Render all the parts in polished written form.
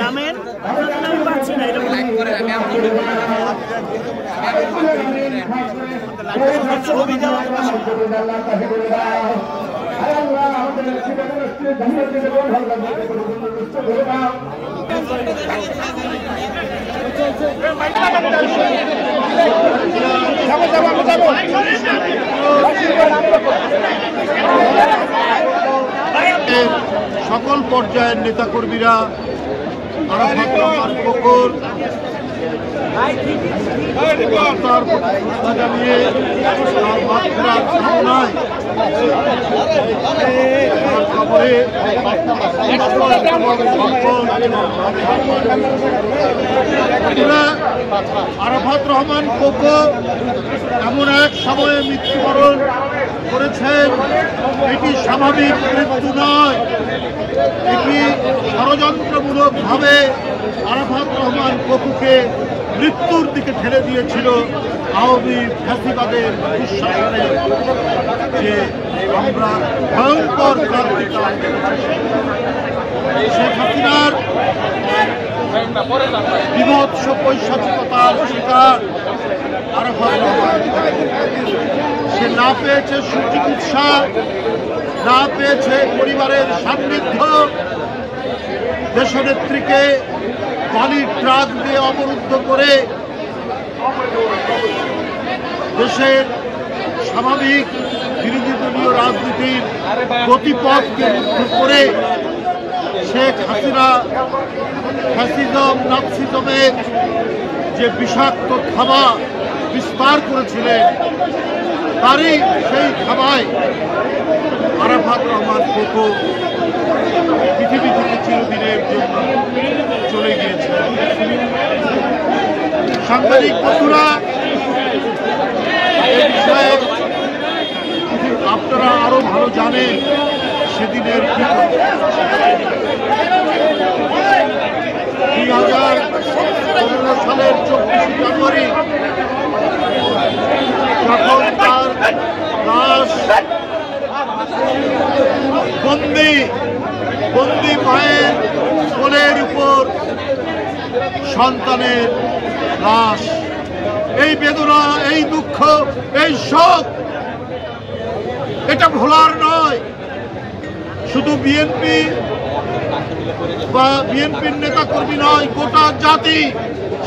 নামের পাচ্ছি না ছবি দেওয়া সকল পর্যায়ের নেতাকর্মীরা আরাফাত রহমান কোকোর জানিয়ে তার মাতৃরার সামনায় আরাফাত রহমান কোকো এমন এক সময়ে মৃত্যুবরণ করেছেন, এটি স্বাভাবিক মৃত্যু নয়, এটি ষড়যন্ত্রমূলকভাবে আরাফাত রহমান কোকোকে মৃত্যুর দিকে ঠেলে দিয়েছিল আওয়ামী ফ্যাসিবাদের দুঃশাসনে। যে আমরা ভয়ঙ্কর ক্রান্তিকাল শেখ হাসিনার বিভৎস পৈশাচিকতার শিকার আরাফাত রহমান। সে না পেয়েছে সুচিকিৎসা, না পেয়েছে পরিবারের সান্নিধ্য, দেশনেত্রীকে বালির ট্রাক দিয়ে অবরুদ্ধ করে দেশের স্বাভাবিক বিরোধী দলীয় রাজনীতির গতিপথকে রুদ্ধ করে শেখ হাসিনা ফ্যাসিজম নাৎসিজমের যে বিষাক্ত থাবা বিস্তার করেছিলেন, তারই সেই থাবায় আরাফাত রহমান কোকো পৃথিবী থেকে চিরদিনের জন্য চলে গিয়েছে। সাংবাদিক বন্ধুরা, এ বিষয়ে আপনারা আরো ভালো জানেন সেদিনের 2015 সালের 24 জানুয়ারি যখন তার লাশ বন্দি মায়ের কোলের উপর সন্তানের লাশ, এই বেদনা, এই দুঃখ, এই শোক, এটা ভোলার নয়। শুধু বিএনপি বা বিএনপির নেতাকর্মী নয়, গোটা জাতি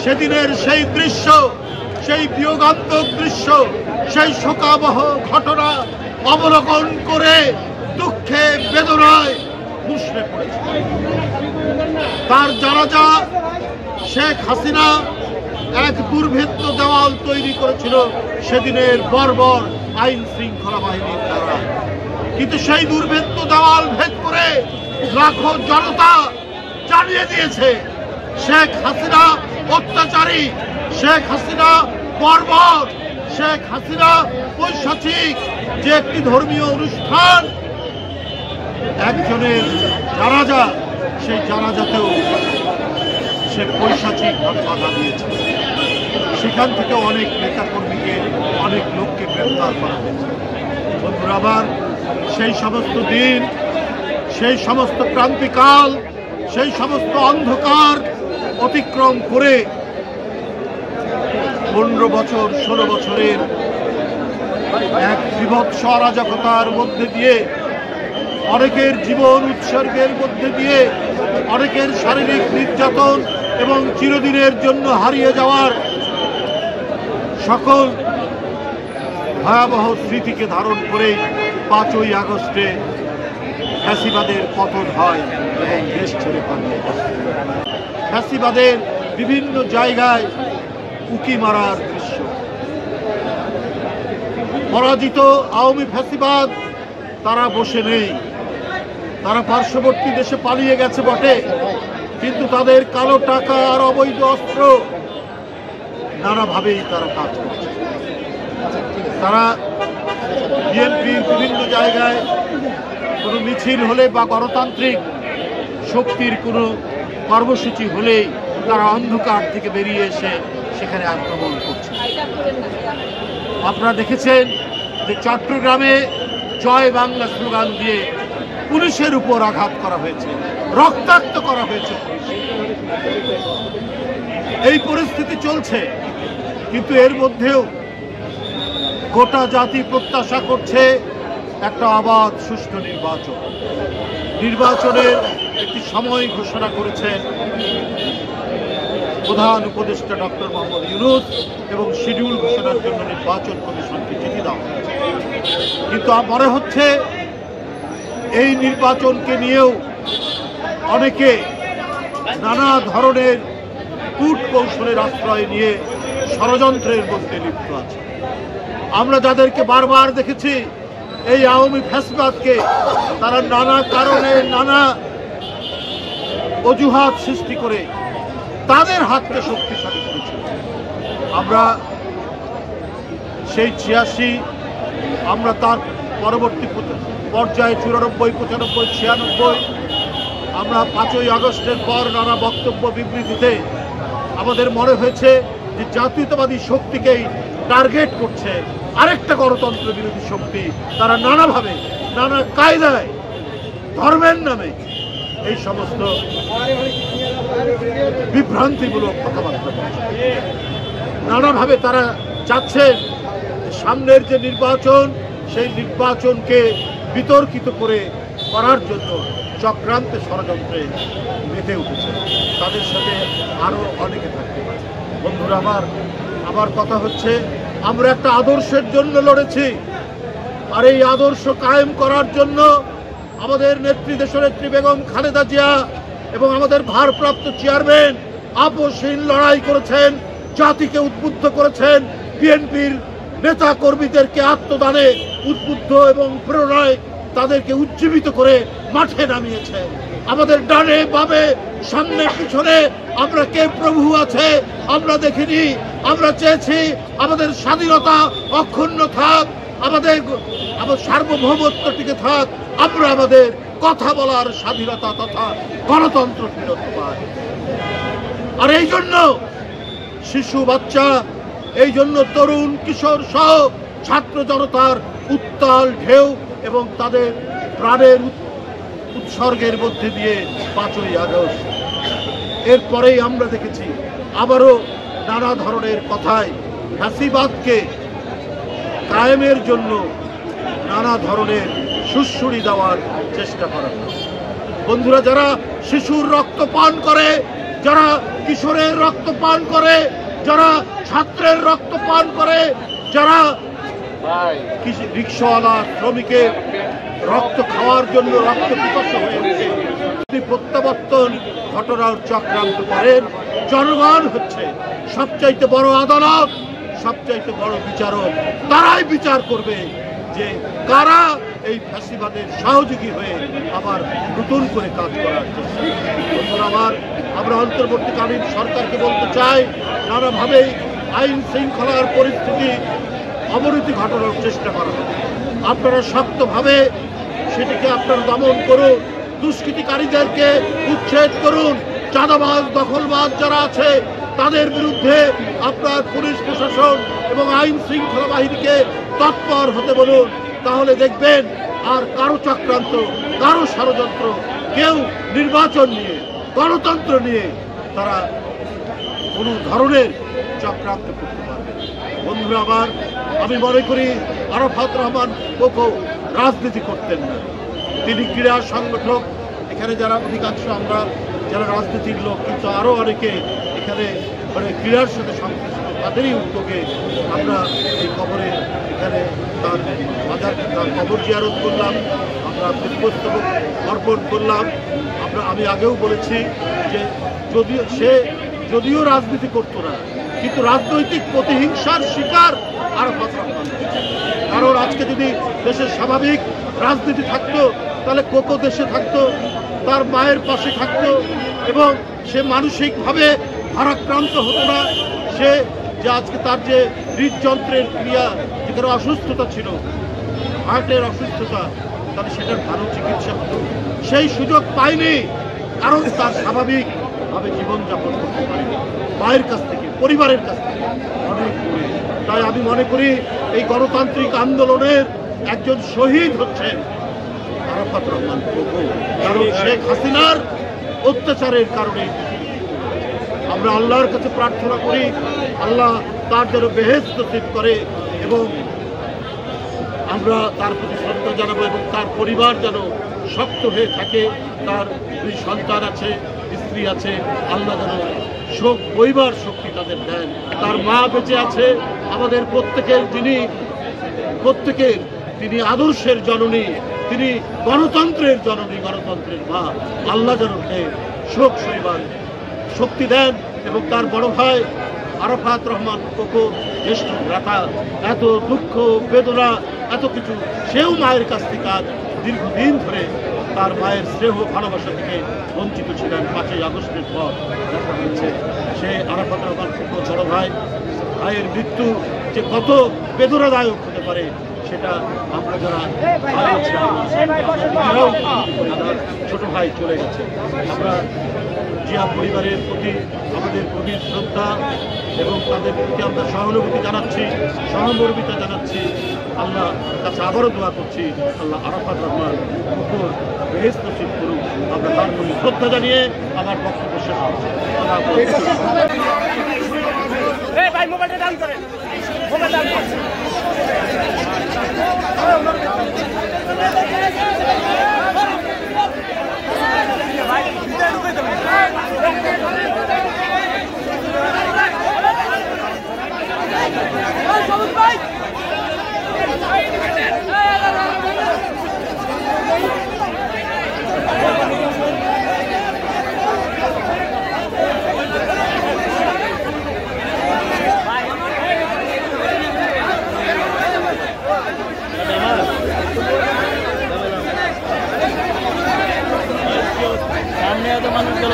সেদিনের সেই দৃশ্য, সেই বিয়োগান্তক দৃশ্য, সেই শোকাবহ ঘটনা অবলোকন করে দুঃখে বেদনায় মুষড়ে পড়েছে। তার জানাজা শেখ হাসিনা এক দুর্ভেদ্য দেওয়াল তৈরি করেছিল সেদিনের বর্বর আইন শৃঙ্খলা বাহিনীর দ্বারা, কিন্তু সেই দুর্ভেদ্য দেওয়াল ভেদ করে লাখো জনতা জানিয়ে দিয়েছে শেখ হাসিনা অত্যাচারী, শেখ হাসিনা বর্বর, শেখ হাসিনা পৈশাচিক। যে একটি ধর্মীয় অনুষ্ঠান, একজনের জানাজা, সেই জানাজাতেও সে পৈশাচিক বাধা দিয়েছে। সেখান থেকে অনেক নেতাকর্মীকে, অনেক লোককে গ্রেফতার করা হয়েছে। বন্ধুরা আবার সেই সমস্ত দিন, সেই সমস্ত ক্রান্তিকাল, সেই সমস্ত অন্ধকার অতিক্রম করে 15 বছর 16 বছরের এক বিভৎস অরাজকতার মধ্যে দিয়ে, অনেকের জীবন উৎসর্গের মধ্যে দিয়ে, অনেকের শারীরিক নির্যাতন এবং চিরদিনের জন্য হারিয়ে যাওয়ার সকল ভয়াবহ স্মৃতিকে ধারণ করে 5ই আগস্টে ফ্যাসিবাদের পতন হয় এবং দেশ ছেড়ে পালিয়ে যায়। ফ্যাসিবাদের বিভিন্ন জায়গায় উকি মারার দৃশ্য। পরাজিত আওয়ামী ফ্যাসিবাদ তারা বসে নেই, তারা পার্শ্ববর্তী দেশে পালিয়ে গেছে বটে, কিন্তু তাদের কালো টাকা আর অবৈধ অস্ত্র নানাভাবেই তারা কাজ করছে। তারা বিএনপির বিভিন্ন জায়গায় কোনো মিছিল হলে বা গণতান্ত্রিক শক্তির কোনো কর্মসূচি হলেই তারা অন্ধকার থেকে বেরিয়ে এসে সেখানে আক্রমণ করছে। আপনারা দেখেছেন যে চট্টগ্রামে জয় বাংলা স্লোগান দিয়ে পুলিশের উপর আঘাত করা হয়েছে, রক্তাক্ত করা হয়েছে। এই পরিস্থিতি চলছে, কিন্তু এর মধ্যেও গোটা জাতি প্রত্যাশা করছে একটা অবাধ সুষ্ঠু নির্বাচন। নির্বাচনের একটি সময় ঘোষণা করেছেন প্রধান উপদেষ্টা ডক্টর মোহাম্মদ ইউনূস এবং শিডিউল ঘোষণার জন্য নির্বাচন কমিশনকে চিঠি দেওয়া হয়েছে। কিন্তু মনে হচ্ছে এই নির্বাচনকে নিয়েও অনেকে নানা ধরনের কূট কৌশলের আশ্রয় নিয়ে ষড়যন্ত্রের মধ্যে লিপ্ত আছে। আমরা যাদেরকে বারবার দেখেছি এই আওয়ামী ফ্যাসিবাদকে তারা নানা কারণে নানা অজুহাত সৃষ্টি করে তাদের হাতকে শক্তিশালী করেছে। আমরা সেই ৮৬, আমরা তার পরবর্তী পর্যায়ে ৯৪, ৯৫, ৯৬ আমরা ৫ই আগস্টের পর নানা বক্তব্য বিবৃতিতে আমাদের মনে হয়েছে যে জাতীয়তাবাদী শক্তিকেই টার্গেট করছে আরেকটা গণতন্ত্র বিরোধী শক্তি। তারা নানাভাবে নানা কায়দায় ধর্মের নামে এই সমস্ত বিভ্রান্তিমূলক কথাবার্তা বলছে। নানাভাবে তারা চাচ্ছেন সামনের যে নির্বাচন সেই নির্বাচনকে বিতর্কিত করার জন্য চক্রান্তে ষড়যন্ত্রে মেতে উঠেছে। তাদের সাথে আরো অনেকে থাকতে পারে। বন্ধুরা, আমার কথা হচ্ছে আমরা একটা আদর্শের জন্য লড়েছি, আর এই আদর্শ কায়েম করার জন্য আমাদের নেত্রী দেশনেত্রী বেগম খালেদা জিয়া এবং আমাদের ভারপ্রাপ্ত চেয়ারম্যান আপোষহীন লড়াই করেছেন, জাতিকে উদ্বুদ্ধ করেছেন, বিএনপির নেতা কর্মীদেরকে আত্মদানে উদ্বুদ্ধ এবং প্রেরণায় তাদেরকে উজ্জীবিত করে মাঠে নামিয়েছে। আমাদের ডানে বামে সামনে পিছনে আমরা কে প্রভু আছে আমরা দেখিনি। আমরা চেয়েছি আমাদের স্বাধীনতা অক্ষুণ্ণ থাক, আমাদের সার্বভৌমত্ব টিকে থাক, আমরা আমাদের কথা বলার স্বাধীনতা তথা গণতন্ত্র ফিরত পাই। আর এই জন্য শিশু বাচ্চা, এই জন্য তরুণ কিশোর সহ ছাত্র জনতার উত্তাল ঢেউ এবং তাদের প্রাণের উৎসর্গের মধ্যে দিয়ে ৫ই আগস্ট। এরপরেই আমরা দেখেছি আবারও নানা ধরনের কথায় ফ্যাসিবাদকে কায়েমের জন্য নানা ধরনের সুড়সুড়ি দেওয়ার চেষ্টা করা হয়। বন্ধুরা, যারা শিশুর রক্ত পান করে, যারা কিশোরের রক্ত পান করে, যারা ছাত্রের রক্ত পান করে, যারা রিক্সাওয়ালা শ্রমিকের রক্ত খাওয়ার জন্য রক্ত পিপাসু হয়ে উঠে প্রত্যাবর্তন ঘটনার চক্রান্ত করেন, জনগণ হচ্ছে সবচাইতে বড় আদালত, সবচাইতে বড় বিচারক। তারাই বিচার করবে যে কারা এই ফ্যাসিবাদের সহযোগী হয়ে আবার নতুন করে কাজ করার চেষ্টা। আমরা অন্তর্বর্তীকালীন সরকারকে বলতে চাই, নানাভাবেই আইন শৃঙ্খলার পরিস্থিতি অবনতি ঘটানোর চেষ্টা করা হবে। আপনারা শক্তভাবে সেটিকে আপনারা দমন করুন, দুষ্কৃতিকারীদেরকে উচ্ছেদ করুন, চাঁদাবাজ দখলবাজ যারা আছে তাদের বিরুদ্ধে আপনার পুলিশ প্রশাসন এবং আইন শৃঙ্খলা বাহিনীকে তৎপর হতে বলুন। তাহলে দেখবেন আর কারো চক্রান্ত, কারো ষড়যন্ত্র, কেউ নির্বাচন নিয়ে, গণতন্ত্র নিয়ে তারা কোনো ধরনের চক্রান্ত করতে পারবে। বন্ধুরা আমার, আমি মনে করি আরাফাত রহমান কোকো রাজনীতি করতেন না, তিনি ক্রীড়া সংগঠক। এখানে যারা অধিকাংশ আমরা যারা রাজনীতির লোক, কিন্তু আরও অনেকে এখানে ক্রীড়ার সাথে সংশ্লিষ্ট, তাদেরই উদ্যোগে আমরা এই কবরে এখানে তার কবর জিয়ারত করলাম, আমরা পুষ্পস্তবক অর্পণ করলাম। আমি আগেও বলেছি যে যদিও রাজনীতি করতো না, কিন্তু রাজনৈতিক প্রতিহিংসার শিকার আরাফাত রহমান। কারণ আজকে যদি দেশের স্বাভাবিক রাজনীতি থাকতো তাহলে কোকো দেশে থাকতো, তার মায়ের পাশে থাকতো এবং সে মানসিকভাবে ভারাক্রান্ত হতো না, সে যে আজকে তার যে হৃদযন্ত্রের ক্রিয়া যেখানে অসুস্থতা ছিল, হার্টের অসুস্থতা, তাহলে সেটার ভালো চিকিৎসা হতো, সেই সুযোগ পায়নি, কারণ তার স্বাভাবিকভাবে জীবনযাপন করতে পারেনি, মায়ের কাছ থেকে, পরিবারের কাছ থেকে অনেক দূরে। তাই আমি মনে করি এই গণতান্ত্রিক আন্দোলনের একজন শহীদ হচ্ছেন আরাফাত রহমান কোকো, কারণ শেখ হাসিনার অত্যাচারের কারণে। আমরা আল্লাহর কাছে প্রার্থনা করি আল্লাহ তার যেন বেহেশত নসিব করে, এবং আমরা তার প্রতি শ্রদ্ধা জানাবো, এবং তার পরিবার যেন শক্ত হয়ে থাকে। তার 2 সন্তান আছে, স্ত্রী আছে, আল্লাহ যেন শোক বইবার শক্তি তাদের দেন। তার মা বেঁচে আছে, আমাদের প্রত্যেকের তিনি আদর্শের জননী, তিনি গণতন্ত্রের জননী, গণতন্ত্রের মা। আল্লাহ যেন শোক সইবার শক্তি দেন, এবং তার বড় ভাই আরাফাত রহমান কোকো জ্যেষ্ঠ ভ্রাতা, এত দুঃখ বেদনা এত কিছু, সেও মায়ের কাছ থেকে আজ দীর্ঘদিন ধরে তার মায়ের স্নেহ ভালোবাসা থেকে বঞ্চিত ছিলেন। 5ই আগস্টের পর দেখা হয়েছে সে আরাফাত রহমান কোকো বড় ভাইয়ের মৃত্যু যে কত বেদনাদায়ক হতে পারে সেটা আমরা যারা ছোট ভাই চলে গেছে, আমরা জিয়া পরিবারের প্রতি আমাদের গভীর শ্রদ্ধা এবং তাদের প্রতি আমরা সহানুভূতি জানাচ্ছি, সহমর্মিতা জানাচ্ছি। আল্লাহ কাছে আবারও দোয়া করছি আল্লাহ আরাফাত রহমান কোকোর বেহেশত নসিব করুন। আমরা তার প্রতি শ্রদ্ধা জানিয়ে আমার বক্তব্য শেষ করছি। সামনে এত মানুষ গেল